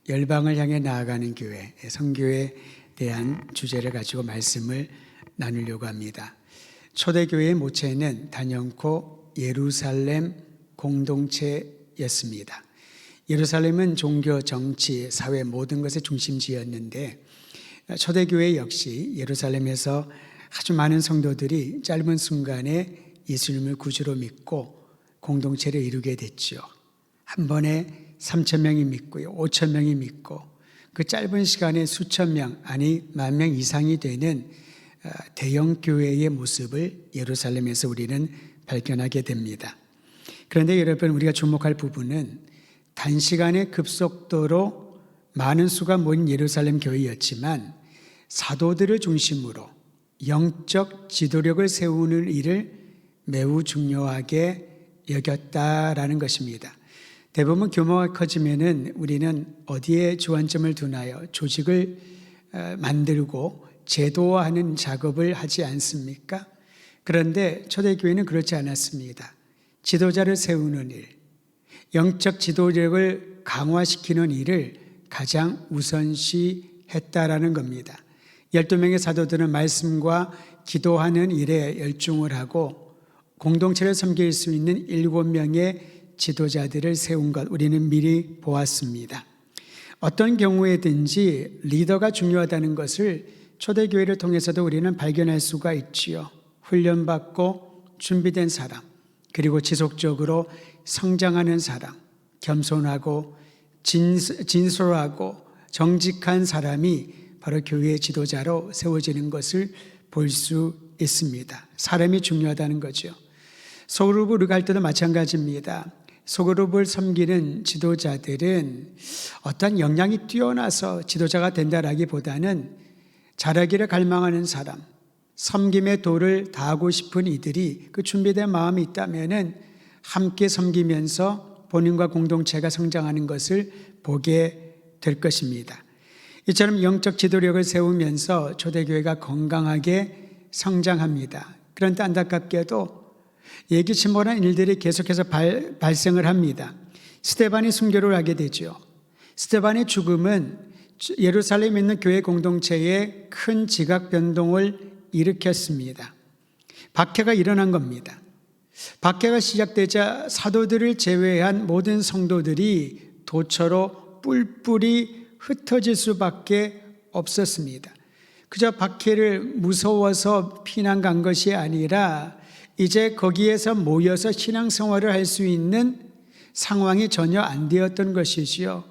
열방을 향해 나아가는 교회, 선교에 대한 주제를 가지고 말씀을 나누려고 합니다. 초대교회의 모체는 단연코 예루살렘 공동체였습니다. 예루살렘은 종교, 정치, 사회 모든 것의 중심지였는데 초대교회 역시 예루살렘에서 아주 많은 성도들이 짧은 순간에 예수님을 구주로 믿고 공동체를 이루게 됐죠. 한 번에 3,000명이 믿고요, 5,000명이 믿고 그 짧은 시간에 수천 명, 아니 10,000명 이상이 되는 대형 교회의 모습을 예루살렘에서 우리는 발견하게 됩니다. 그런데 여러분, 우리가 주목할 부분은 단시간에 급속도로 많은 수가 모인 예루살렘 교회였지만 사도들을 중심으로 영적 지도력을 세우는 일을 매우 중요하게 여겼다라는 것입니다. 대부분 규모가 커지면은 우리는 어디에 주안점을 두나요? 조직을 만들고 제도화하는 작업을 하지 않습니까? 그런데 초대교회는 그렇지 않았습니다. 지도자를 세우는 일, 영적 지도력을 강화시키는 일을 가장 우선시했다라는 겁니다. 12명의 사도들은 말씀과 기도하는 일에 열중을 하고 공동체를 섬길 수 있는 7명의 지도자들을 세운 것 우리는 미리 보았습니다. 어떤 경우에든지 리더가 중요하다는 것을 초대교회를 통해서도 우리는 발견할 수가 있지요. 훈련받고 준비된 사람, 그리고 지속적으로 성장하는 사람, 겸손하고 진솔하고 정직한 사람이 바로 교회의 지도자로 세워지는 것을 볼 수 있습니다. 사람이 중요하다는 거죠. 소그룹을 갈 때도 마찬가지입니다. 소그룹을 섬기는 지도자들은 어떤 역량이 뛰어나서 지도자가 된다라기보다는 잘하기를 갈망하는 사람, 섬김의 도를 다하고 싶은 이들이 그 준비된 마음이 있다면은 함께 섬기면서 본인과 공동체가 성장하는 것을 보게 될 것입니다. 이처럼 영적 지도력을 세우면서 초대교회가 건강하게 성장합니다. 그런데 안타깝게도 예기치 못한 일들이 계속해서 발생을 합니다. 스데반이 순교를 하게 되죠. 스데반의 죽음은 예루살렘에 있는 교회 공동체에 큰 지각 변동을 일으켰습니다. 박해가 일어난 겁니다. 박해가 시작되자 사도들을 제외한 모든 성도들이 도처로 뿔뿔이 흩어질 수밖에 없었습니다. 그저 박해를 무서워서 피난 간 것이 아니라 이제 거기에서 모여서 신앙생활을 할 수 있는 상황이 전혀 안 되었던 것이지요.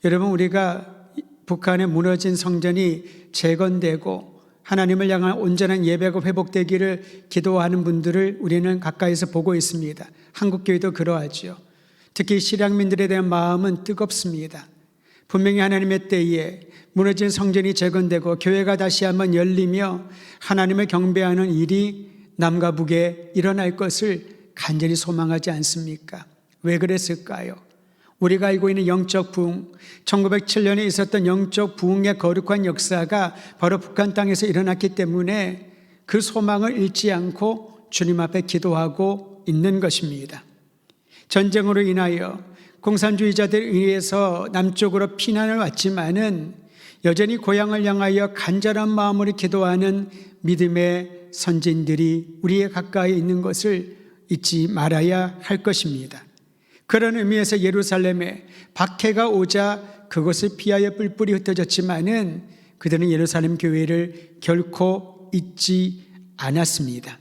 여러분, 우리가 북한의 무너진 성전이 재건되고 하나님을 향한 온전한 예배가 회복되기를 기도하는 분들을 우리는 가까이서 보고 있습니다. 한국교회도 그러하지요. 특히 실향민들에 대한 마음은 뜨겁습니다. 분명히 하나님의 때에 무너진 성전이 재건되고 교회가 다시 한번 열리며 하나님을 경배하는 일이 남과 북에 일어날 것을 간절히 소망하지 않습니까? 왜 그랬을까요? 우리가 알고 있는 영적 부흥, 1907년에 있었던 영적 부흥의 거룩한 역사가 바로 북한 땅에서 일어났기 때문에 그 소망을 잃지 않고 주님 앞에 기도하고 있는 것입니다. 전쟁으로 인하여 공산주의자들에 의해서 남쪽으로 피난을 왔지만은 여전히 고향을 향하여 간절한 마음으로 기도하는 믿음의 선진들이 우리의 가까이 있는 것을 잊지 말아야 할 것입니다. 그런 의미에서 예루살렘에 박해가 오자 그것을 피하여 뿔뿔이 흩어졌지만은 그들은 예루살렘 교회를 결코 잊지 않았습니다.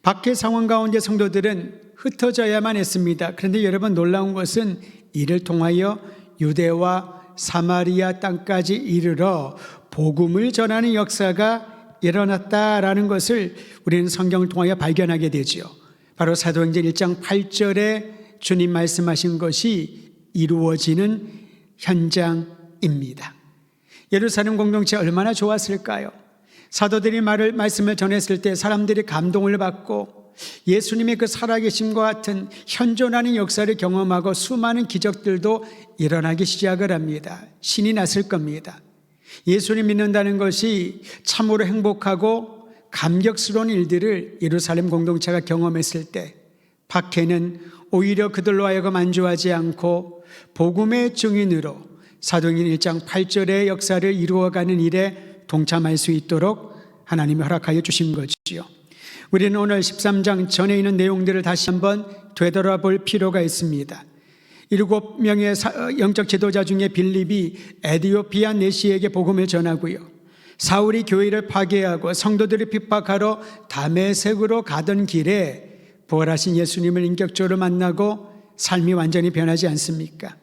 박해 상황 가운데 성도들은 흩어져야만 했습니다. 그런데 여러분, 놀라운 것은 이를 통하여 유대와 사마리아 땅까지 이르러 복음을 전하는 역사가 일어났다라는 것을 우리는 성경을 통하여 발견하게 되죠. 바로 사도행전 1장 8절에 주님 말씀하신 것이 이루어지는 현장입니다. 예루살렘 공동체 얼마나 좋았을까요? 사도들이 말씀을 전했을 때 사람들이 감동을 받고 예수님의 그 살아계심과 같은 현존하는 역사를 경험하고 수많은 기적들도 일어나기 시작을 합니다. 신이 났을 겁니다. 예수님 믿는다는 것이 참으로 행복하고 감격스러운 일들을 예루살렘 공동체가 경험했을 때 박해는 오히려 그들로 하여금 안주하지 않고 복음의 증인으로 사도행전 1장 8절의 역사를 이루어가는 일에 동참할 수 있도록 하나님이 허락하여 주신 거지요. 우리는 오늘 13장 전에 있는 내용들을 다시 한번 되돌아볼 필요가 있습니다. 7명의 영적 지도자 중에 빌립이 에디오피아 내시에게 복음을 전하고요, 사울이 교회를 파괴하고 성도들을 핍박하러 다메섹으로 가던 길에 부활하신 예수님을 인격적으로 만나고 삶이 완전히 변하지 않습니까?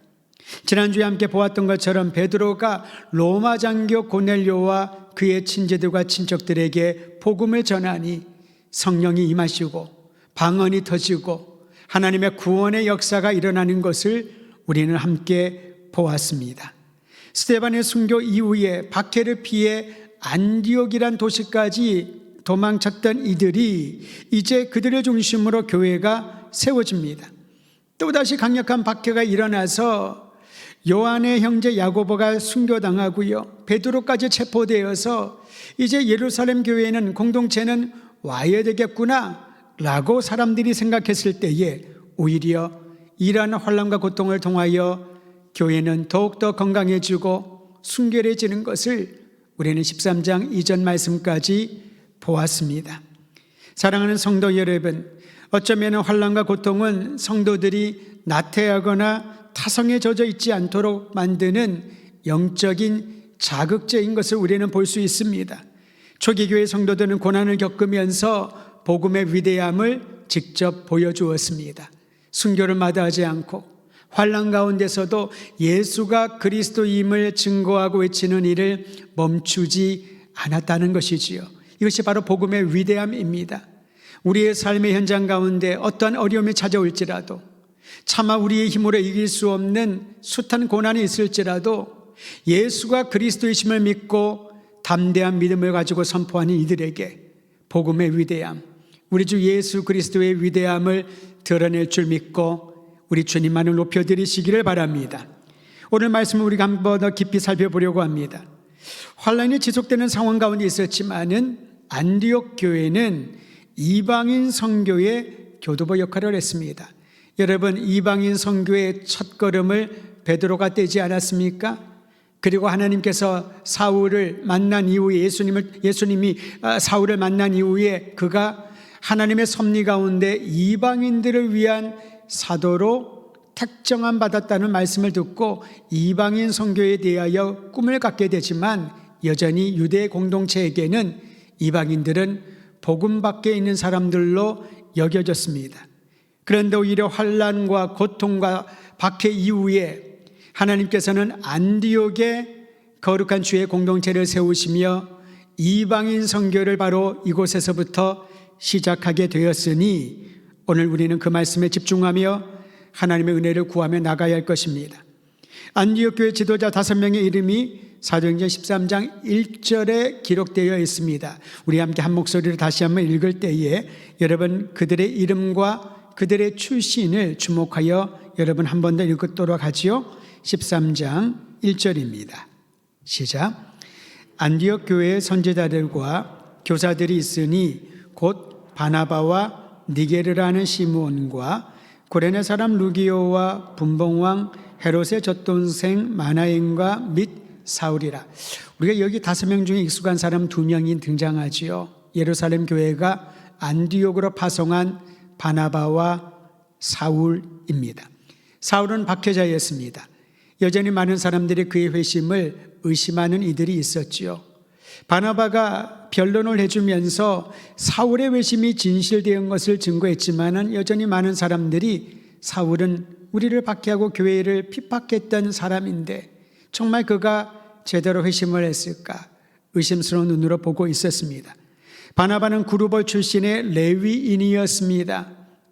지난주에 함께 보았던 것처럼 베드로가 로마 장교 고넬료와 그의 친지들과 친척들에게 복음을 전하니 성령이 임하시고 방언이 터지고 하나님의 구원의 역사가 일어나는 것을 우리는 함께 보았습니다. 스데반의 순교 이후에 박해를 피해 안디옥이란 도시까지 도망쳤던 이들이 이제 그들을 중심으로 교회가 세워집니다. 또다시 강력한 박해가 일어나서 요한의 형제 야고보가 순교당하고요, 베드로까지 체포되어서 이제 예루살렘 교회에는 공동체는 와야 되겠구나 라고 사람들이 생각했을 때에 오히려 이러한 환난과 고통을 통하여 교회는 더욱더 건강해지고 순결해지는 것을 우리는 13장 이전 말씀까지 보았습니다. 사랑하는 성도 여러분, 어쩌면 환난과 고통은 성도들이 나태하거나 타성에 젖어 있지 않도록 만드는 영적인 자극제인 것을 우리는 볼 수 있습니다. 초기 교회 성도들은 고난을 겪으면서 복음의 위대함을 직접 보여주었습니다. 순교를 마다하지 않고 환난 가운데서도 예수가 그리스도임을 증거하고 외치는 일을 멈추지 않았다는 것이지요. 이것이 바로 복음의 위대함입니다. 우리의 삶의 현장 가운데 어떠한 어려움이 찾아올지라도, 차마 우리의 힘으로 이길 수 없는 숱한 고난이 있을지라도 예수가 그리스도이심을 믿고 담대한 믿음을 가지고 선포하는 이들에게 복음의 위대함, 우리 주 예수 그리스도의 위대함을 드러낼 줄 믿고 우리 주님만을 높여드리시기를 바랍니다. 오늘 말씀을 우리가 한 번 더 깊이 살펴보려고 합니다. 환란이 지속되는 상황 가운데 있었지만은 안디옥 교회는 이방인 선교의 교두보 역할을 했습니다. 여러분, 이방인 선교의 첫걸음을 베드로가 떼지 않았습니까? 그리고 하나님께서 사울을 만난 이후에 예수님이 사울을 만난 이후에 그가 하나님의 섭리 가운데 이방인들을 위한 사도로 택정함 받았다는 말씀을 듣고 이방인 선교에 대하여 꿈을 갖게 되지만 여전히 유대 공동체에게는 이방인들은 복음 밖에 있는 사람들로 여겨졌습니다. 그런데 오히려 환난과 고통과 박해 이후에 하나님께서는 안디옥에 거룩한 주의 공동체를 세우시며 이방인 선교를 바로 이곳에서부터 시작하게 되었으니 오늘 우리는 그 말씀에 집중하며 하나님의 은혜를 구하며 나가야 할 것입니다. 안디옥 교회 지도자 5명의 이름이 사도행전 13장 1절에 기록되어 있습니다. 우리 함께 한 목소리로 다시 한번 읽을 때에 여러분 그들의 이름과 그들의 출신을 주목하여 여러분 한 번 더 읽도록 하지요. 13장 1절입니다. 시작. 안디옥 교회의 선지자들과 교사들이 있으니 곧 바나바와 니게르라는 시므온과 고레네 사람 루기오와 분봉왕 헤롯의 젖동생 마나엔과 및 사울이라. 우리가 여기 5명 중에 익숙한 사람 2명이 등장하지요. 예루살렘 교회가 안디옥으로 파송한 바나바와 사울입니다. 사울은 박해자였습니다. 여전히 많은 사람들이 그의 회심을 의심하는 이들이 있었지요. 바나바가 변론을 해주면서 사울의 회심이 진실된 것을 증거했지만 여전히 많은 사람들이 사울은 우리를 박해하고 교회를 핍박했던 사람인데 정말 그가 제대로 회심을 했을까 의심스러운 눈으로 보고 있었습니다. 바나바는 구루볼 출신의 레위인이었습니다.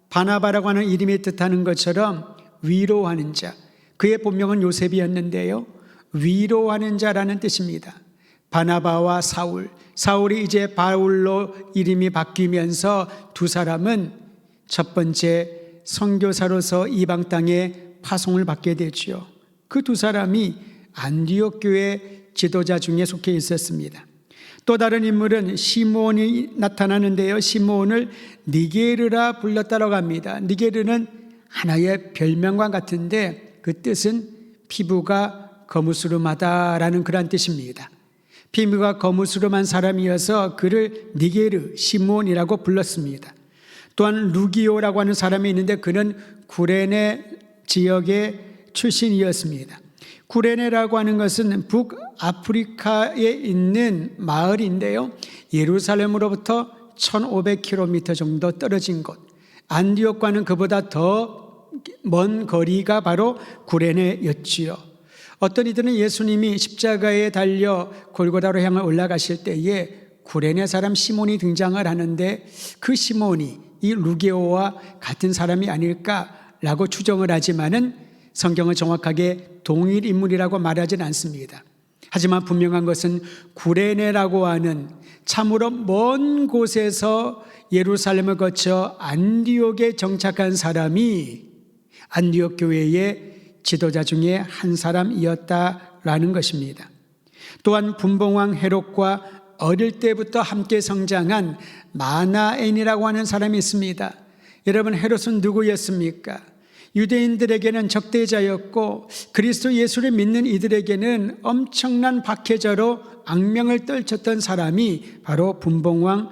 바나바라고 하는 이름이 뜻하는 것처럼 위로하는 자, 그의 본명은 요셉이었는데요, 위로하는 자라는 뜻입니다. 바나바와 사울, 사울이 이제 바울로 이름이 바뀌면서 두 사람은 첫 번째 선교사로서 이방 땅에 파송을 받게 되지요. 그 두 사람이 안디옥 교회 지도자 중에 속해 있었습니다. 또 다른 인물은 시므온이 나타나는데요, 시므온을 니게르라 불렀다고 합니다. 니게르는 하나의 별명과 같은데 그 뜻은 피부가 거무스름하다라는 그런 뜻입니다. 피부가 거무스름한 사람이어서 그를 니게르 시몬이라고 불렀습니다. 또한 루기오라고 하는 사람이 있는데 그는 구레네 지역의 출신이었습니다. 구레네라고 하는 것은 북아프리카에 있는 마을인데요, 예루살렘으로부터 1500km 정도 떨어진 곳, 안디옥과는 그보다 더 먼 거리가 바로 구레네였지요. 어떤 이들은 예수님이 십자가에 달려 골고다로 향해 올라가실 때에 구레네 사람 시몬이 등장을 하는데 그 시몬이 이 루게오와 같은 사람이 아닐까라고 추정을 하지만은 성경은 정확하게 동일 인물이라고 말하지는 않습니다. 하지만 분명한 것은 구레네라고 하는 참으로 먼 곳에서 예루살렘을 거쳐 안디옥에 정착한 사람이 안디옥 교회의 지도자 중에 한 사람이었다라는 것입니다. 또한 분봉왕 헤롯과 어릴 때부터 함께 성장한 마나엔이라고 하는 사람이 있습니다. 여러분, 헤롯은 누구였습니까? 유대인들에게는 적대자였고 그리스도 예수를 믿는 이들에게는 엄청난 박해자로 악명을 떨쳤던 사람이 바로 분봉왕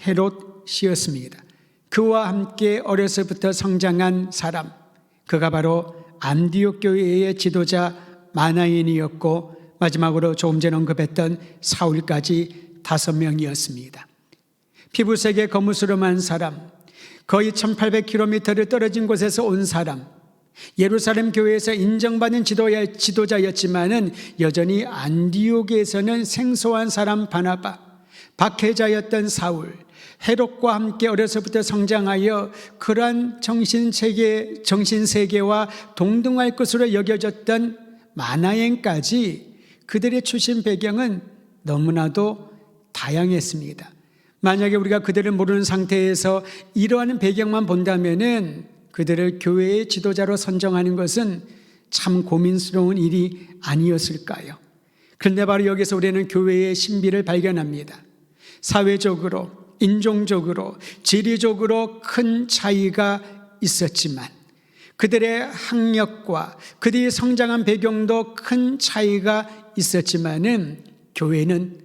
헤롯이었습니다. 그와 함께 어려서부터 성장한 사람, 그가 바로 안디옥 교회의 지도자 마나엔이었고 마지막으로 조금 전에 언급했던 사울까지 5명이었습니다. 피부색에 거무스름한 사람, 거의 1800km를 떨어진 곳에서 온 사람, 예루살렘 교회에서 인정받는 지도자였지만은 여전히 안디옥에서는 생소한 사람 바나바, 박해자였던 사울, 헤롯과 함께 어려서부터 성장하여 그러한 정신세계와 동등할 것으로 여겨졌던 마나엔까지 그들의 출신 배경은 너무나도 다양했습니다. 만약에 우리가 그들을 모르는 상태에서 이러한 배경만 본다면은 그들을 교회의 지도자로 선정하는 것은 참 고민스러운 일이 아니었을까요? 그런데 바로 여기서 우리는 교회의 신비를 발견합니다. 사회적으로, 인종적으로, 지리적으로 큰 차이가 있었지만 그들의 학력과 그들이 성장한 배경도 큰 차이가 있었지만은 교회는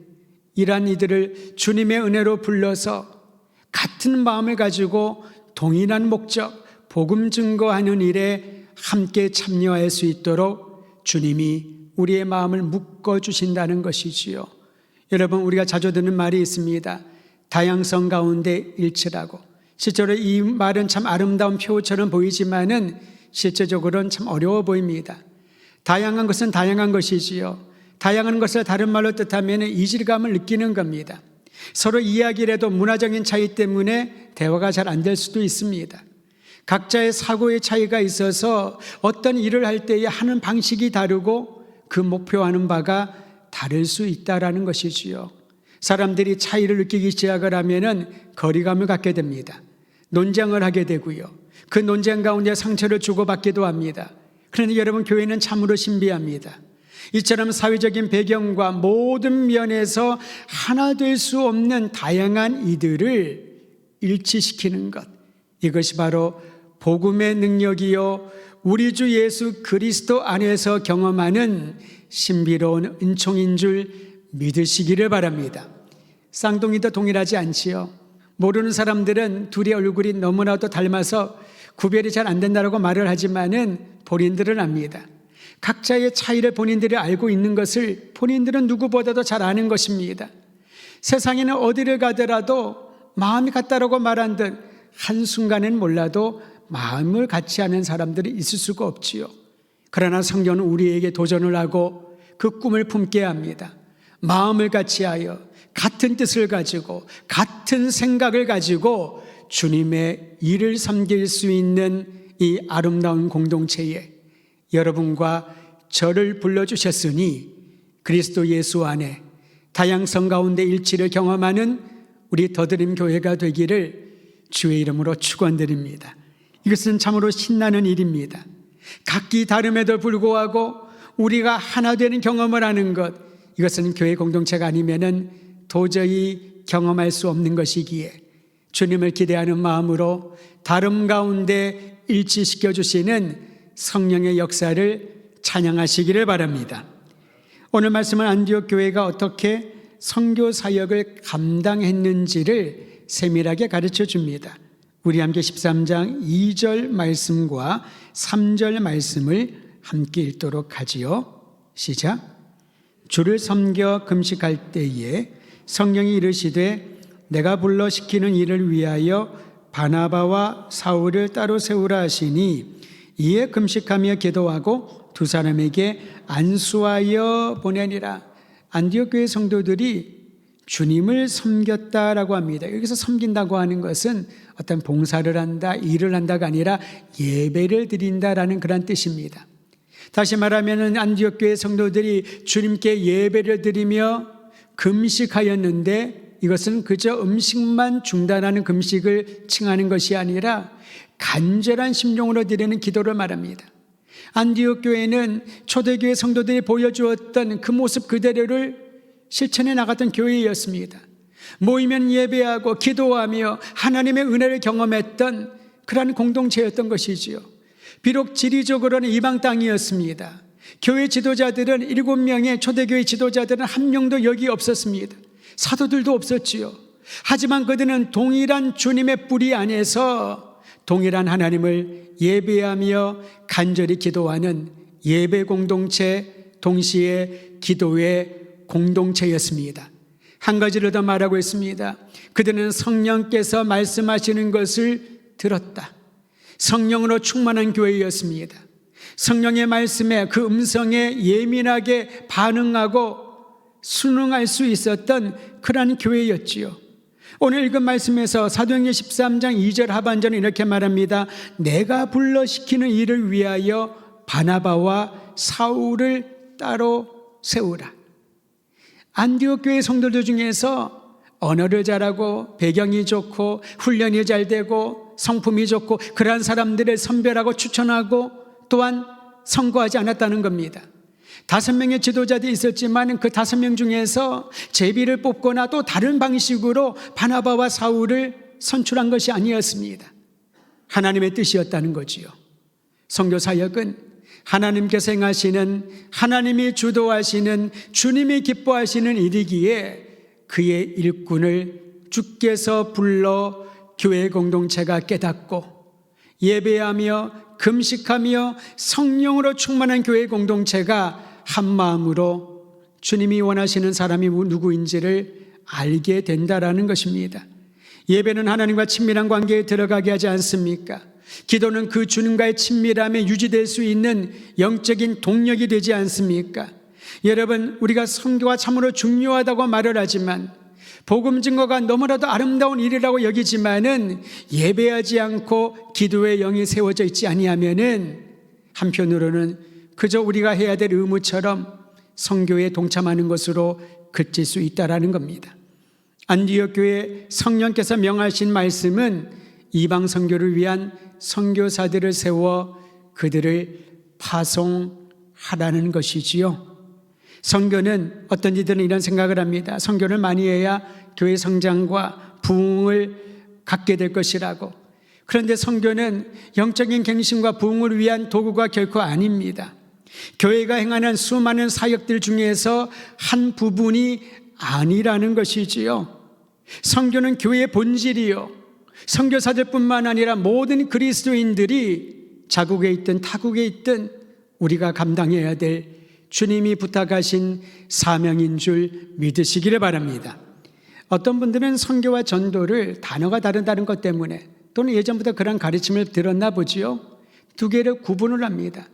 이러한 이들을 주님의 은혜로 불러서 같은 마음을 가지고 동일한 목적, 복음 증거하는 일에 함께 참여할 수 있도록 주님이 우리의 마음을 묶어주신다는 것이지요. 여러분, 우리가 자주 듣는 말이 있습니다. 다양성 가운데 일치라고. 실제로 이 말은 참 아름다운 표처럼 보이지만은 실제적으로는 참 어려워 보입니다. 다양한 것은 다양한 것이지요. 다양한 것을 다른 말로 뜻하면 이질감을 느끼는 겁니다. 서로 이야기를 해도 문화적인 차이 때문에 대화가 잘 안 될 수도 있습니다. 각자의 사고의 차이가 있어서 어떤 일을 할 때에 하는 방식이 다르고 그 목표하는 바가 다를 수 있다라는 것이지요. 사람들이 차이를 느끼기 시작을 하면은 거리감을 갖게 됩니다. 논쟁을 하게 되고요. 그 논쟁 가운데 상처를 주고받기도 합니다. 그런데 여러분, 교회는 참으로 신비합니다. 이처럼 사회적인 배경과 모든 면에서 하나 될 수 없는 다양한 이들을 일치시키는 것, 이것이 바로 복음의 능력이요 우리 주 예수 그리스도 안에서 경험하는 신비로운 은총인 줄 믿으시기를 바랍니다. 쌍둥이도 동일하지 않지요. 모르는 사람들은 둘의 얼굴이 너무나도 닮아서 구별이 잘 안 된다고 말을 하지만은 본인들은 압니다. 각자의 차이를 본인들이 알고 있는 것을 본인들은 누구보다도 잘 아는 것입니다. 세상에는 어디를 가더라도 마음이 같다라고 말한 듯 한순간은 몰라도 마음을 같이 하는 사람들이 있을 수가 없지요. 그러나 성경은 우리에게 도전을 하고 그 꿈을 품게 합니다. 마음을 같이 하여 같은 뜻을 가지고 같은 생각을 가지고 주님의 일을 섬길 수 있는 이 아름다운 공동체에 여러분과 저를 불러주셨으니 그리스도 예수 안에 다양성 가운데 일치를 경험하는 우리 더드림 교회가 되기를 주의 이름으로 축원드립니다. 이것은 참으로 신나는 일입니다. 각기 다름에도 불구하고 우리가 하나 되는 경험을 하는 것, 이것은 교회 공동체가 아니면은 도저히 경험할 수 없는 것이기에 주님을 기대하는 마음으로 다름 가운데 일치시켜 주시는 성령의 역사를 찬양하시기를 바랍니다. 오늘 말씀은 안디옥 교회가 어떻게 선교 사역을 감당했는지를 세밀하게 가르쳐 줍니다. 우리 함께 13장 2절 말씀과 3절 말씀을 함께 읽도록 하지요. 시작. 주를 섬겨 금식할 때에 성령이 이르시되 내가 불러 시키는 일을 위하여 바나바와 사울을 따로 세우라 하시니 이에 금식하며 기도하고 두 사람에게 안수하여 보내니라. 안디옥 교회 성도들이 주님을 섬겼다라고 합니다. 여기서 섬긴다고 하는 것은 어떤 봉사를 한다, 일을 한다가 아니라 예배를 드린다라는 그런 뜻입니다. 다시 말하면 안디옥 교회 성도들이 주님께 예배를 드리며 금식하였는데 이것은 그저 음식만 중단하는 금식을 칭하는 것이 아니라 간절한 심령으로 드리는 기도를 말합니다. 안디옥 교회는 초대교회 성도들이 보여주었던 그 모습 그대로를 실천해 나갔던 교회였습니다. 모이면 예배하고 기도하며 하나님의 은혜를 경험했던 그러한 공동체였던 것이지요. 비록 지리적으로는 이방 땅이었습니다. 교회 지도자들은 7명의 초대교회 지도자들은 한 명도 여기 없었습니다. 사도들도 없었지요. 하지만 그들은 동일한 주님의 뿌리 안에서 동일한 하나님을 예배하며 간절히 기도하는 예배 공동체, 동시에 기도의 공동체였습니다. 한 가지를 더 말하고 있습니다. 그들은 성령께서 말씀하시는 것을 들었다. 성령으로 충만한 교회였습니다. 성령의 말씀에 그 음성에 예민하게 반응하고 순응할 수 있었던 그러한 교회였지요. 오늘 읽은 말씀에서 사도행전 13장 2절 하반절은 이렇게 말합니다. 내가 불러 시키는 일을 위하여 바나바와 사울을 따로 세우라. 안디옥 교회 성도들 중에서 언어를 잘하고 배경이 좋고 훈련이 잘 되고 성품이 좋고 그러한 사람들을 선별하고 추천하고 또한 선거하지 않았다는 겁니다. 5명의 지도자들이 있었지만 그 5명 중에서 제비를 뽑거나 또 다른 방식으로 바나바와 사울을 선출한 것이 아니었습니다. 하나님의 뜻이었다는 거지요. 선교 사역은 하나님께서 행하시는, 하나님이 주도하시는, 주님이 기뻐하시는 일이기에 그의 일꾼을 주께서 불러 교회 공동체가 깨닫고 예배하며 금식하며 성령으로 충만한 교회 공동체가 한 마음으로 주님이 원하시는 사람이 누구인지를 알게 된다라는 것입니다. 예배는 하나님과 친밀한 관계에 들어가게 하지 않습니까? 기도는 그 주님과의 친밀함에 유지될 수 있는 영적인 동력이 되지 않습니까? 여러분, 우리가 선교가 참으로 중요하다고 말을 하지만 복음 증거가 너무나도 아름다운 일이라고 여기지만은 예배하지 않고 기도의 영이 세워져 있지 아니하면은 한편으로는 그저 우리가 해야 될 의무처럼 선교에 동참하는 것으로 그칠 수 있다라는 겁니다. 안디옥 교회 성령께서 명하신 말씀은 이방 선교를 위한 선교사들을 세워 그들을 파송하라는 것이지요. 선교는 어떤 이들은 이런 생각을 합니다. 선교를 많이 해야 교회 성장과 부흥을 갖게 될 것이라고. 그런데 선교는 영적인 갱신과 부흥을 위한 도구가 결코 아닙니다. 교회가 행하는 수많은 사역들 중에서 한 부분이 아니라는 것이지요. 선교는 교회의 본질이요, 선교사들뿐만 아니라 모든 그리스도인들이 자국에 있든 타국에 있든 우리가 감당해야 될 주님이 부탁하신 사명인 줄 믿으시기를 바랍니다. 어떤 분들은 선교와 전도를 단어가 다르다는 것 때문에 또는 예전부터 그런 가르침을 들었나 보지요. 두 개를 구분을 합니다.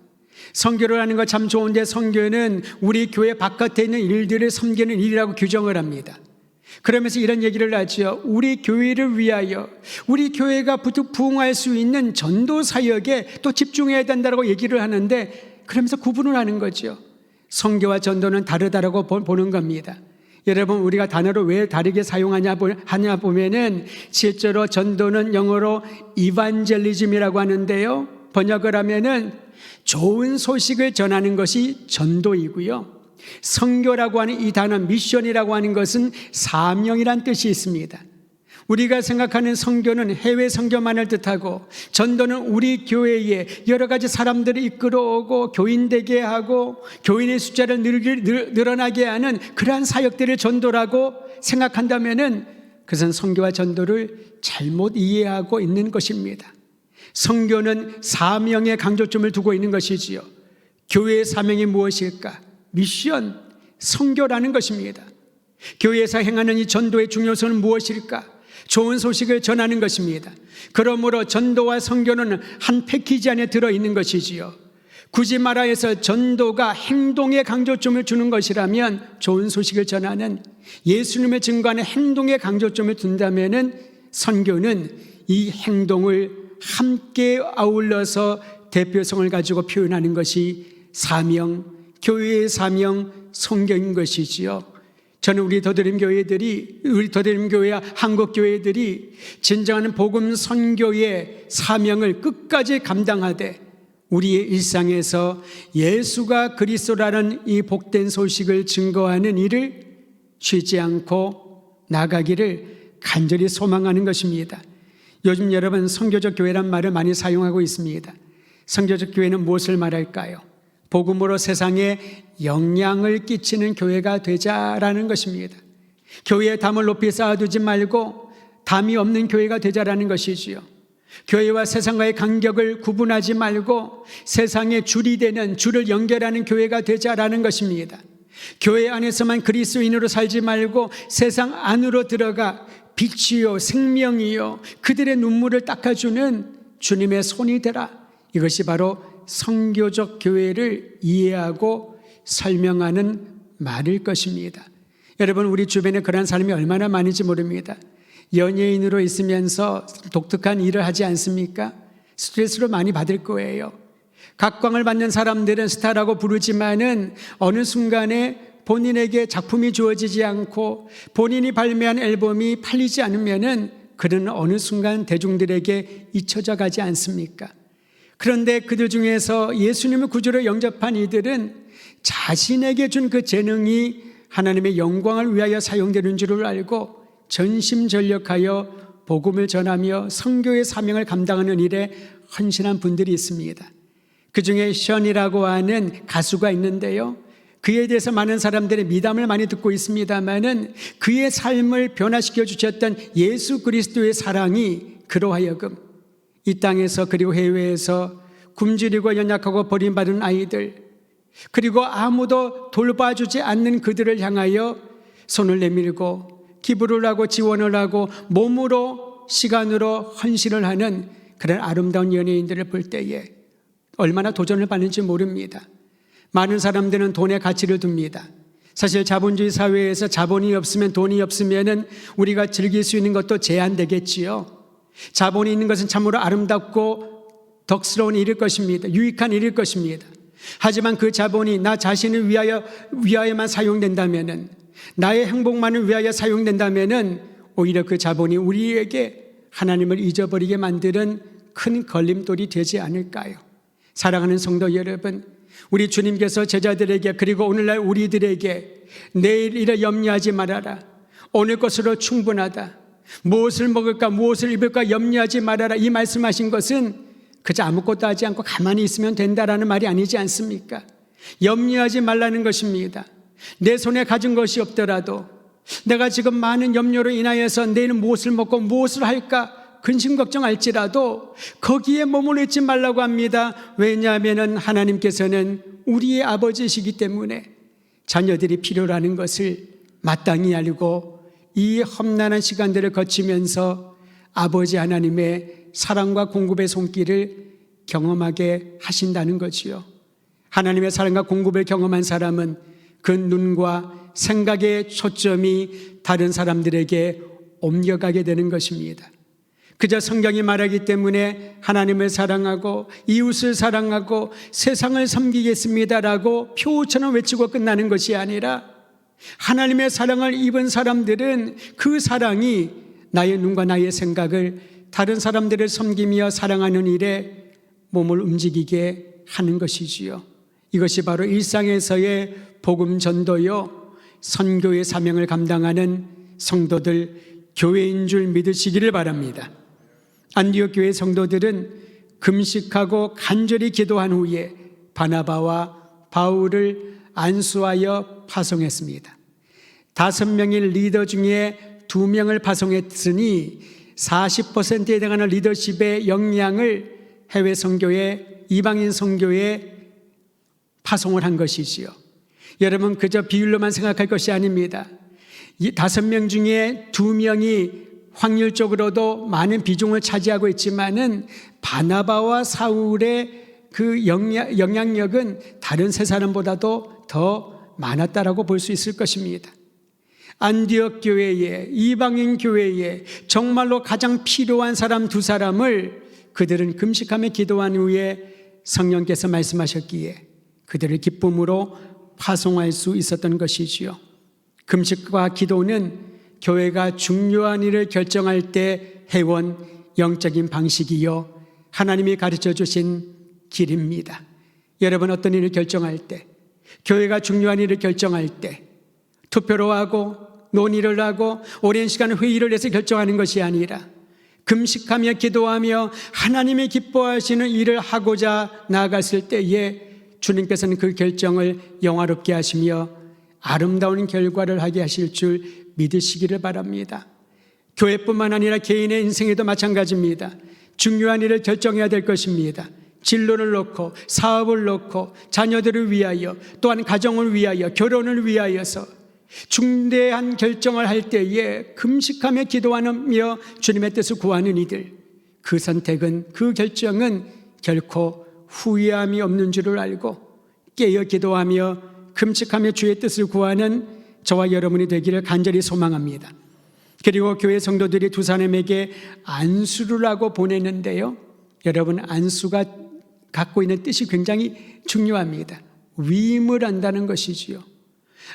선교를 하는 거 참 좋은데 선교는 우리 교회 바깥에 있는 일들을 섬기는 일이라고 규정을 합니다. 그러면서 이런 얘기를 하죠. 우리 교회를 위하여 우리 교회가 부흥할 수 있는 전도 사역에 또 집중해야 된다고 얘기를 하는데 그러면서 구분을 하는 거죠. 선교와 전도는 다르다라고 보는 겁니다. 여러분, 우리가 단어를 왜 다르게 사용하냐 보면은 실제로 전도는 영어로 이반젤리즘이라고 하는데요. 번역을 하면은 좋은 소식을 전하는 것이 전도이고요. 선교라고 하는 이 단어 미션이라고 하는 것은 사명이란 뜻이 있습니다. 우리가 생각하는 선교는 해외 선교만을 뜻하고 전도는 우리 교회에 여러 가지 사람들을 이끌어오고 교인 되게 하고 교인의 숫자를 늘어나게 하는 그러한 사역들을 전도라고 생각한다면은 그것은 선교와 전도를 잘못 이해하고 있는 것입니다. 선교는 사명의 강조점을 두고 있는 것이지요. 교회의 사명이 무엇일까? 미션, 선교라는 것입니다. 교회에서 행하는 이 전도의 중요성은 무엇일까? 좋은 소식을 전하는 것입니다. 그러므로 전도와 선교는 한 패키지 안에 들어있는 것이지요. 굳이 말하여서 전도가 행동에 강조점을 주는 것이라면 좋은 소식을 전하는 예수님의 증거하는 행동에 강조점을 둔다면 선교는 이 행동을 함께 아울러서 대표성을 가지고 표현하는 것이 사명, 교회의 사명, 선교인 것이지요. 저는 우리 더드림교회와 한국교회들이 진정한 복음 선교의 사명을 끝까지 감당하되 우리의 일상에서 예수가 그리스도라는 이 복된 소식을 증거하는 일을 쉬지 않고 나가기를 간절히 소망하는 것입니다. 요즘 여러분 선교적 교회란 말을 많이 사용하고 있습니다. 선교적 교회는 무엇을 말할까요? 복음으로 세상에 영향을 끼치는 교회가 되자라는 것입니다. 교회의 담을 높이 쌓아두지 말고 담이 없는 교회가 되자라는 것이지요. 교회와 세상과의 간격을 구분하지 말고 세상에 줄이 되는, 줄을 연결하는 교회가 되자라는 것입니다. 교회 안에서만 그리스도인으로 살지 말고 세상 안으로 들어가 빛이요 생명이요 그들의 눈물을 닦아주는 주님의 손이 되라. 이것이 바로 선교적 교회를 이해하고 설명하는 말일 것입니다. 여러분, 우리 주변에 그런 사람이 얼마나 많은지 모릅니다. 연예인으로 있으면서 독특한 일을 하지 않습니까? 스트레스를 많이 받을 거예요. 각광을 받는 사람들은 스타라고 부르지만은 어느 순간에 본인에게 작품이 주어지지 않고 본인이 발매한 앨범이 팔리지 않으면은 그는 어느 순간 대중들에게 잊혀져 가지 않습니까? 그런데 그들 중에서 예수님을 구주로 영접한 이들은 자신에게 준 그 재능이 하나님의 영광을 위하여 사용되는 줄을 알고 전심전력하여 복음을 전하며 선교의 사명을 감당하는 일에 헌신한 분들이 있습니다. 그 중에 션이라고 하는 가수가 있는데요. 그에 대해서 많은 사람들의 미담을 많이 듣고 있습니다만은 그의 삶을 변화시켜 주셨던 예수 그리스도의 사랑이 그로 하여금 이 땅에서 그리고 해외에서 굶주리고 연약하고 버림받은 아이들 그리고 아무도 돌봐주지 않는 그들을 향하여 손을 내밀고 기부를 하고 지원을 하고 몸으로 시간으로 헌신을 하는 그런 아름다운 연예인들을 볼 때에 얼마나 도전을 받는지 모릅니다. 많은 사람들은 돈에 가치를 둡니다. 사실 자본주의 사회에서 자본이 없으면 돈이 없으면 우리가 즐길 수 있는 것도 제한되겠지요. 자본이 있는 것은 참으로 아름답고 덕스러운 일일 것입니다. 유익한 일일 것입니다. 하지만 그 자본이 나 자신을 위하여만 사용된다면은 나의 행복만을 위하여 사용된다면은 오히려 그 자본이 우리에게 하나님을 잊어버리게 만드는 큰 걸림돌이 되지 않을까요? 사랑하는 성도 여러분, 우리 주님께서 제자들에게 그리고 오늘날 우리들에게 내일 일에 염려하지 말아라. 오늘 것으로 충분하다. 무엇을 먹을까 무엇을 입을까 염려하지 말아라. 이 말씀하신 것은 그저 아무것도 하지 않고 가만히 있으면 된다라는 말이 아니지 않습니까? 염려하지 말라는 것입니다. 내 손에 가진 것이 없더라도 내가 지금 많은 염려로 인하여서 내일은 무엇을 먹고 무엇을 할까 근심 걱정할지라도 거기에 머물러 있지 말라고 합니다. 왜냐하면 하나님께서는 우리의 아버지시기 때문에 자녀들이 필요로 하는 것을 마땅히 알고 이 험난한 시간들을 거치면서 아버지 하나님의 사랑과 공급의 손길을 경험하게 하신다는 거지요. 하나님의 사랑과 공급을 경험한 사람은 그 눈과 생각의 초점이 다른 사람들에게 옮겨가게 되는 것입니다. 그저 성경이 말하기 때문에 하나님을 사랑하고 이웃을 사랑하고 세상을 섬기겠습니다라고 표처럼 외치고 끝나는 것이 아니라 하나님의 사랑을 입은 사람들은 그 사랑이 나의 눈과 나의 생각을 다른 사람들을 섬기며 사랑하는 일에 몸을 움직이게 하는 것이지요. 이것이 바로 일상에서의 복음 전도요 선교의 사명을 감당하는 성도들 교회인 줄 믿으시기를 바랍니다. 안디옥 교회 성도들은 금식하고 간절히 기도한 후에 바나바와 바울을 안수하여 파송했습니다. 5명의 리더 중에 2명을 파송했으니 40%에 해당하는 리더십의 역량을 해외 선교회, 이방인 선교회에 파송을 한 것이지요. 여러분, 그저 비율로만 생각할 것이 아닙니다. 이 5명 중에 2명이 확률적으로도 많은 비중을 차지하고 있지만은 바나바와 사울의 그 영향력은 다른 3사람보다도 더 많았다라고 볼 수 있을 것입니다. 안디옥 교회에, 이방인 교회에 정말로 가장 필요한 사람 2사람을 그들은 금식하며 기도한 후에 성령께서 말씀하셨기에 그들을 기쁨으로 파송할 수 있었던 것이지요. 금식과 기도는 교회가 중요한 일을 결정할 때 해온 영적인 방식이요, 하나님이 가르쳐 주신 길입니다. 여러분, 어떤 일을 결정할 때, 교회가 중요한 일을 결정할 때 투표로 하고 논의를 하고 오랜 시간 회의를 해서 결정하는 것이 아니라 금식하며 기도하며 하나님이 기뻐하시는 일을 하고자 나아갔을 때에 주님께서는 그 결정을 영화롭게 하시며 아름다운 결과를 하게 하실 줄 믿으시기를 바랍니다. 교회뿐만 아니라 개인의 인생에도 마찬가지입니다. 중요한 일을 결정해야 될 것입니다. 진로를 놓고 사업을 놓고 자녀들을 위하여 또한 가정을 위하여 결혼을 위하여서 중대한 결정을 할 때에 금식하며 기도하며 주님의 뜻을 구하는 이들, 그 선택은, 그 결정은 결코 후회함이 없는 줄을 알고 깨어 기도하며 금식하며 주의 뜻을 구하는 저와 여러분이 되기를 간절히 소망합니다. 그리고 교회 성도들이 2사람에게 안수를 하고 보내는데요, 여러분, 안수가 갖고 있는 뜻이 굉장히 중요합니다. 위임을 한다는 것이지요.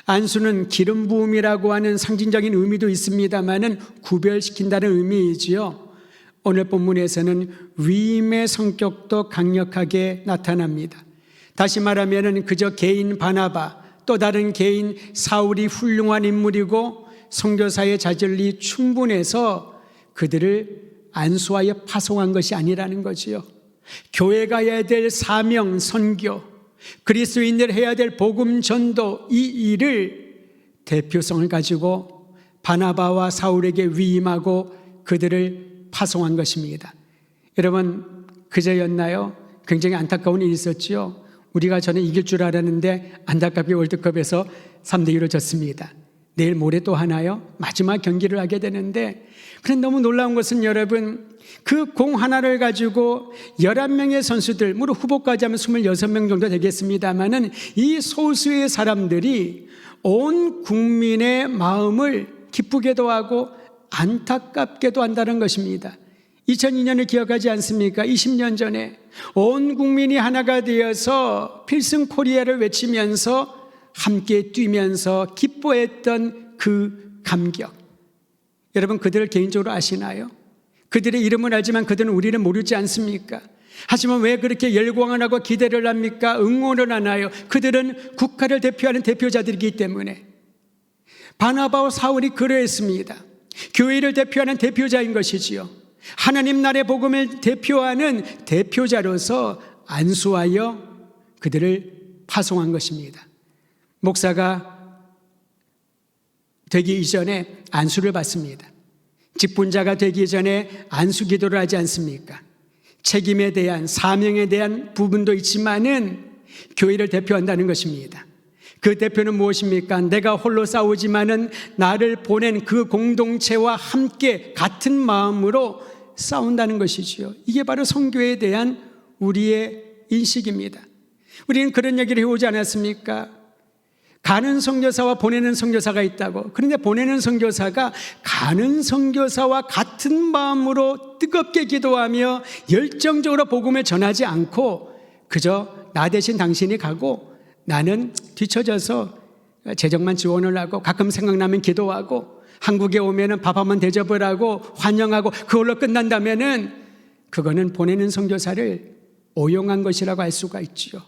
안수는 기름 부음이라고 하는 상징적인 의미도 있습니다만은 구별시킨다는 의미이지요. 오늘 본문에서는 위임의 성격도 강력하게 나타납니다. 다시 말하면 그저 개인 바나바, 또 다른 개인 사울이 훌륭한 인물이고 선교사의 자질이 충분해서 그들을 안수하여 파송한 것이 아니라는 거지요. 교회가 해야 될 사명, 선교, 그리스도인들 해야 될 복음 전도, 이 일을 대표성을 가지고 바나바와 사울에게 위임하고 그들을 파송한 것입니다. 여러분, 그저였나요? 굉장히 안타까운 일이 있었죠. 우리가 전에 이길 줄 알았는데 안타깝게 월드컵에서 3대2로 졌습니다. 내일 모레 또 하나요? 마지막 경기를 하게 되는데, 그런데 너무 놀라운 것은 여러분, 그 공 하나를 가지고 11명의 선수들, 물론 후보까지 하면 26명 정도 되겠습니다만은 이 소수의 사람들이 온 국민의 마음을 기쁘게도 하고 안타깝게도 한다는 것입니다. 2002년을 기억하지 않습니까? 20년 전에 온 국민이 하나가 되어서 필승 코리아를 외치면서 함께 뛰면서 기뻐했던 그 감격. 여러분, 그들을 개인적으로 아시나요? 그들의 이름은 알지만 그들은 우리를 모르지 않습니까? 하지만 왜 그렇게 열광을 하고 기대를 합니까? 응원을 하나요? 그들은 국가를 대표하는 대표자들이기 때문에. 바나바와 사울이 그러했습니다. 교회를 대표하는 대표자인 것이지요. 하나님 나라의 복음을 대표하는 대표자로서 안수하여 그들을 파송한 것입니다. 목사가 되기 이전에 안수를 받습니다. 직분자가 되기 전에 안수 기도를 하지 않습니까? 책임에 대한, 사명에 대한 부분도 있지만은 교회를 대표한다는 것입니다. 그 대표는 무엇입니까? 내가 홀로 싸우지만은 나를 보낸 그 공동체와 함께 같은 마음으로 싸운다는 것이지요. 이게 바로 선교에 대한 우리의 인식입니다. 우리는 그런 얘기를 해오지 않았습니까? 가는 선교사와 보내는 선교사가 있다고. 그런데 보내는 선교사가 가는 선교사와 같은 마음으로 뜨겁게 기도하며 열정적으로 복음을 전하지 않고 그저 나 대신 당신이 가고 나는 뒤처져서 재정만 지원을 하고 가끔 생각나면 기도하고 한국에 오면은 밥 한번 대접을 하고 환영하고 그걸로 끝난다면은 그거는 보내는 선교사를 오용한 것이라고 할 수가 있지요.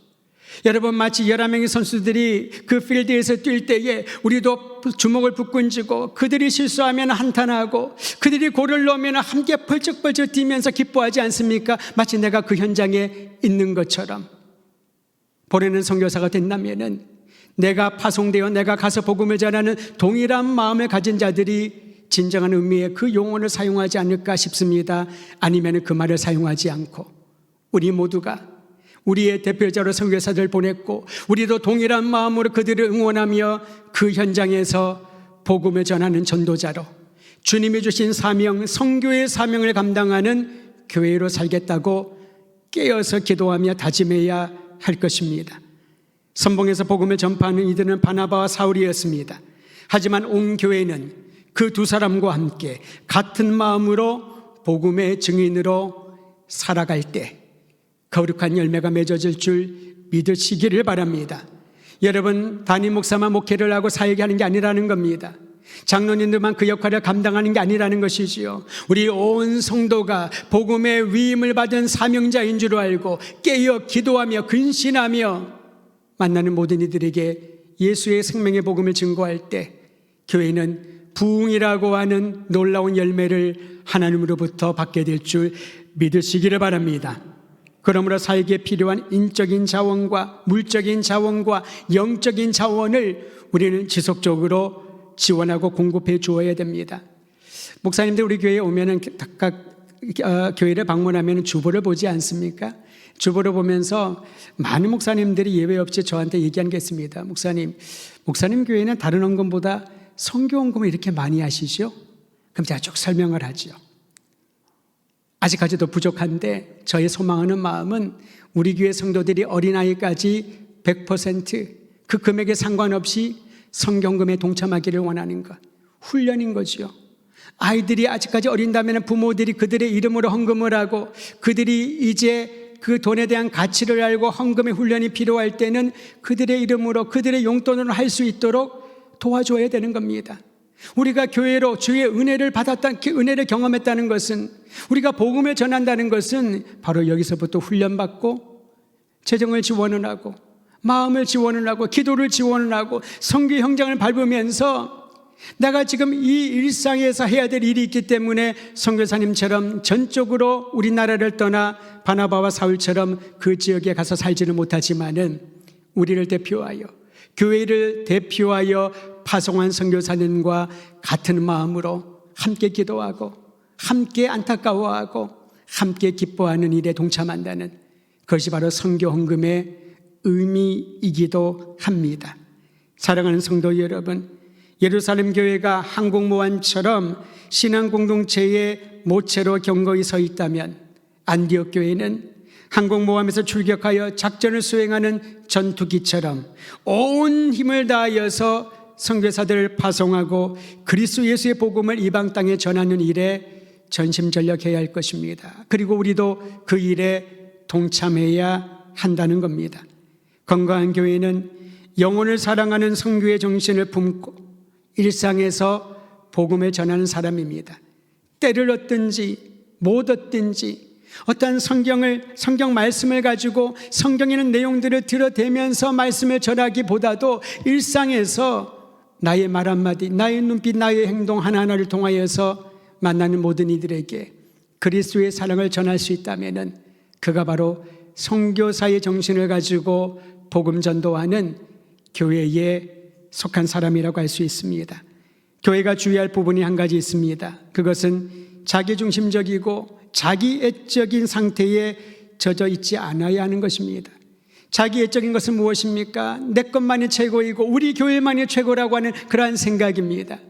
여러분, 마치 11명의 선수들이 그 필드에서 뛸 때에 우리도 주먹을 붙고 쥐고, 그들이 실수하면 한탄하고 그들이 골을 넣으면 함께 펄쩍펄쩍 뛰면서 기뻐하지 않습니까? 마치 내가 그 현장에 있는 것처럼. 보내는 선교사가 된다면은 내가 파송되어 내가 가서 복음을 전하는 동일한 마음을 가진 자들이 진정한 의미의 그 용어를 사용하지 않을까 싶습니다. 아니면 그 말을 사용하지 않고 우리 모두가 우리의 대표자로 선교사들 보냈고, 우리도 동일한 마음으로 그들을 응원하며 그 현장에서 복음을 전하는 전도자로 주님이 주신 사명, 선교의 사명을 감당하는 교회로 살겠다고 깨어서 기도하며 다짐해야 할 것입니다. 선봉에서 복음을 전파하는 이들은 바나바와 사울이었습니다. 하지만 온 교회는 그 두 사람과 함께 같은 마음으로 복음의 증인으로 살아갈 때 거룩한 열매가 맺어질 줄 믿으시기를 바랍니다. 여러분, 담임 목사만 목회를 하고 사역을 하는 게 아니라는 겁니다. 장로님들만 그 역할을 감당하는 게 아니라는 것이지요. 우리 온 성도가 복음의 위임을 받은 사명자인 줄 알고 깨어 기도하며 근신하며 만나는 모든 이들에게 예수의 생명의 복음을 증거할 때 교회는 부흥이라고 하는 놀라운 열매를 하나님으로부터 받게 될 줄 믿으시기를 바랍니다. 그러므로 사역에 필요한 인적인 자원과 물적인 자원과 영적인 자원을 우리는 지속적으로 지원하고 공급해 주어야 됩니다. 목사님들 우리 교회에 오면은 각각 교회를 방문하면 주보를 보지 않습니까? 주보를 보면서 많은 목사님들이 예외 없이 저한테 얘기한 게 있습니다. 목사님 교회는 다른 헌금보다 선교 헌금을 이렇게 많이 하시죠? 그럼 제가 쭉 설명을 하죠. 아직까지도 부족한데 저의 소망하는 마음은 우리 교회 성도들이 어린아이까지 100% 그 금액에 상관없이 성경금에 동참하기를 원하는 것, 훈련인 거죠. 아이들이 아직까지 어린다면 부모들이 그들의 이름으로 헌금을 하고, 그들이 이제 그 돈에 대한 가치를 알고 헌금의 훈련이 필요할 때는 그들의 이름으로 그들의 용돈으로 할 수 있도록 도와줘야 되는 겁니다. 우리가 교회로 주의 은혜를 은혜를 경험했다는 것은, 우리가 복음을 전한다는 것은 바로 여기서부터 훈련받고 재정을 지원을 하고 마음을 지원을 하고 기도를 지원을 하고 선교 현장을 밟으면서 내가 지금 이 일상에서 해야 될 일이 있기 때문에 선교사님처럼 전적으로 우리나라를 떠나 바나바와 사울처럼 그 지역에 가서 살지는 못하지만은 우리를 대표하여 교회를 대표하여 파송한 선교사님과 같은 마음으로 함께 기도하고 함께 안타까워하고 함께 기뻐하는 일에 동참한다는 그것이 바로 선교 헌금의 의미이기도 합니다. 사랑하는 성도 여러분, 예루살렘 교회가 항공모함처럼 신앙 공동체의 모체로 견고히 서 있다면 안디옥 교회는 항공모함에서 출격하여 작전을 수행하는 전투기처럼 온 힘을 다하여서 선교사들을 파송하고 그리스도 예수의 복음을 이방 땅에 전하는 일에 전심전력해야 할 것입니다. 그리고 우리도 그 일에 동참해야 한다는 겁니다. 건강한 교회는 영혼을 사랑하는 선교의 정신을 품고 일상에서 복음을 전하는 사람입니다. 때를 얻든지 못 얻든지 어떠한 성경 말씀을 가지고 성경에 있는 내용들을 들여대면서 말씀을 전하기보다도 일상에서 나의 말 한마디, 나의 눈빛, 나의 행동 하나하나를 통하여서 만나는 모든 이들에게 그리스도의 사랑을 전할 수 있다면 그가 바로 선교사의 정신을 가지고 복음 전도하는 교회에 속한 사람이라고 할 수 있습니다. 교회가 주의할 부분이 한 가지 있습니다. 그것은 자기중심적이고 자기애적인 상태에 젖어 있지 않아야 하는 것입니다. 자기애적인 것은 무엇입니까? 내 것만이 최고이고 우리 교회만이 최고라고 하는 그러한 생각입니다.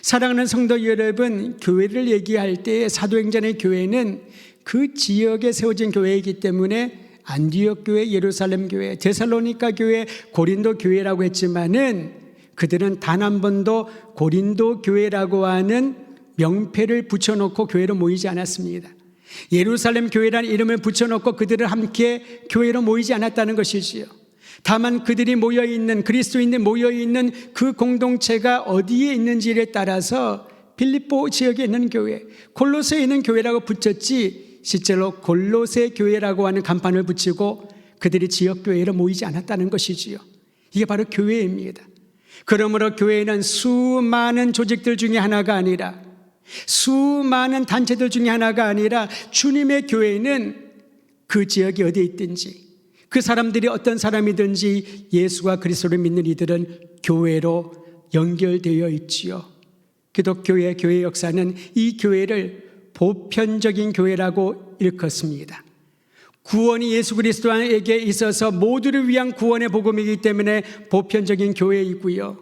사랑하는 성도 여러분, 교회를 얘기할 때 사도행전의 교회는 그 지역에 세워진 교회이기 때문에 안디옥 교회, 예루살렘 교회, 데살로니가 교회, 고린도 교회라고 했지만은 그들은 단 한 번도 고린도 교회라고 하는 명패를 붙여놓고 교회로 모이지 않았습니다. 예루살렘 교회라는 이름을 붙여놓고 그들을 함께 교회로 모이지 않았다는 것이지요. 다만 그들이 모여있는, 그리스도인들이 모여있는 그 공동체가 어디에 있는지에 따라서 빌립보 지역에 있는 교회, 골로새에 있는 교회라고 붙였지 실제로 골로새 교회라고 하는 간판을 붙이고 그들이 지역교회로 모이지 않았다는 것이지요. 이게 바로 교회입니다. 그러므로 교회는 수많은 조직들 중에 하나가 아니라, 수많은 단체들 중에 하나가 아니라, 주님의 교회는 그 지역이 어디에 있든지, 그 사람들이 어떤 사람이든지 예수와 그리스도를 믿는 이들은 교회로 연결되어 있지요. 기독교의 교회 역사는 이 교회를 보편적인 교회라고 일컫습니다. 구원이 예수 그리스도에게 있어서 모두를 위한 구원의 복음이기 때문에 보편적인 교회이고요.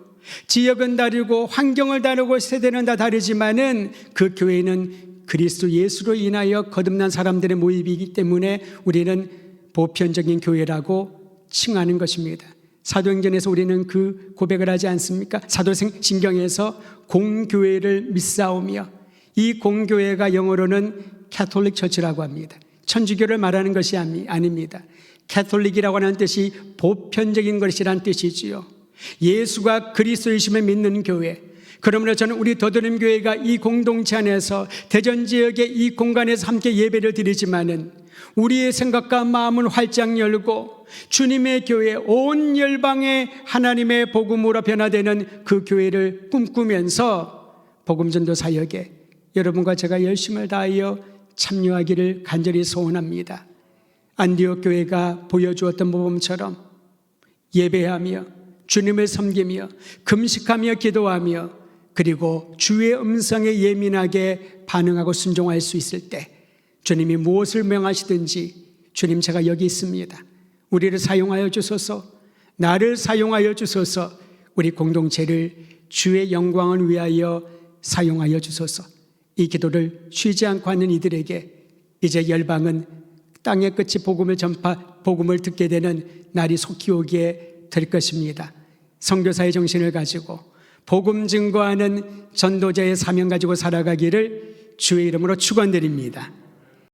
지역은 다르고 환경을 다르고 세대는 다 다르지만은 그 교회는 그리스도 예수로 인하여 거듭난 사람들의 모임이기 때문에 우리는 보편적인 교회라고 칭하는 것입니다. 사도행전에서 우리는 그 고백을 하지 않습니까? 사도신경에서 공교회를 믿사오며, 이 공교회가 영어로는 캐톨릭 처치라고 합니다. 천주교를 말하는 것이 아닙니다. 캐톨릭이라고 하는 뜻이 보편적인 것이란 뜻이지요. 예수가 그리스도이심을 믿는 교회. 그러므로 저는 우리 더드림 교회가 이 공동체 안에서 대전 지역의 이 공간에서 함께 예배를 드리지만은 우리의 생각과 마음을 활짝 열고 주님의 교회, 온 열방의 하나님의 복음으로 변화되는 그 교회를 꿈꾸면서 복음전도 사역에 여러분과 제가 열심을 다하여 참여하기를 간절히 소원합니다. 안디옥 교회가 보여주었던 모범처럼 예배하며 주님을 섬기며 금식하며 기도하며 그리고 주의 음성에 예민하게 반응하고 순종할 수 있을 때 주님이 무엇을 명하시든지, 주님 제가 여기 있습니다, 우리를 사용하여 주소서, 나를 사용하여 주소서, 우리 공동체를 주의 영광을 위하여 사용하여 주소서, 이 기도를 쉬지 않고 하는 이들에게 이제 열방은 땅의 끝이 복음을 듣게 되는 날이 속히 오게 될 것입니다. 선교사의 정신을 가지고 복음 증거하는 전도자의 사명 가지고 살아가기를 주의 이름으로 축원드립니다.